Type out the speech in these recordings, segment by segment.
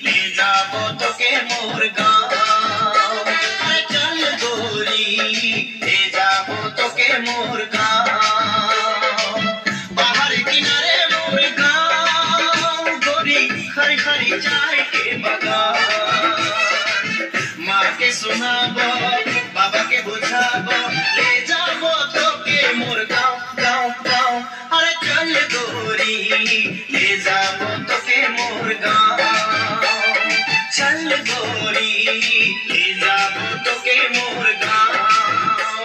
ले जाबो तोके मोर गाँव। अरे चल गोरी ले जाबो तोके मोर गाँव। बाहर किनारे मोर गाँव गोरी खरी खरी चाय के बगान। माँ के सुनाबो बाबा के बुझाबो ले जाबो तोके मोर गाँव गाँव गाँव। अरे चल गोरी ले जाबो तोके मोर गाँव। चल गोरी ले जाबो तोके मोर गाँव।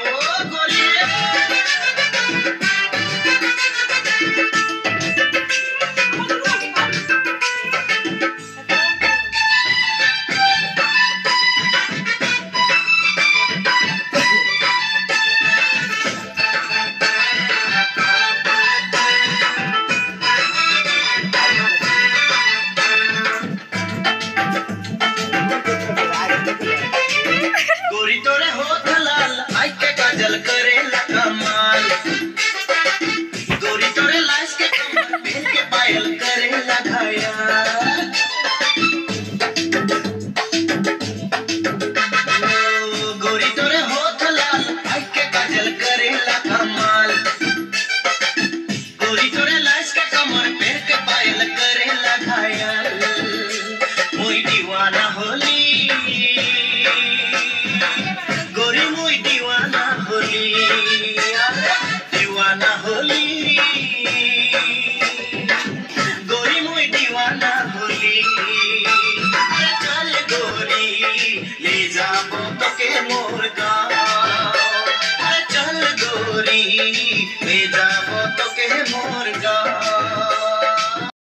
ओ गोरी गोरी तोरे होठ लाल आई के काजल करेला कमाल। गोरी तोरे लाश के कमर पहन के पायल करेला घायल। ओ गोरी तोरे होठ लाल आई के काजल करेला कमाल। गोरी तोरे लाश के कमर पहन के पायल करेला घायल। मुई दीवाना होली गोरी मुई दीवाना होली। दीवाना होली गोरी मुई दीवाना होली। अरे चल गोरी ले जाबो तोके मोर गाँव। अरे चल गोरी ले जाबो तोके मोर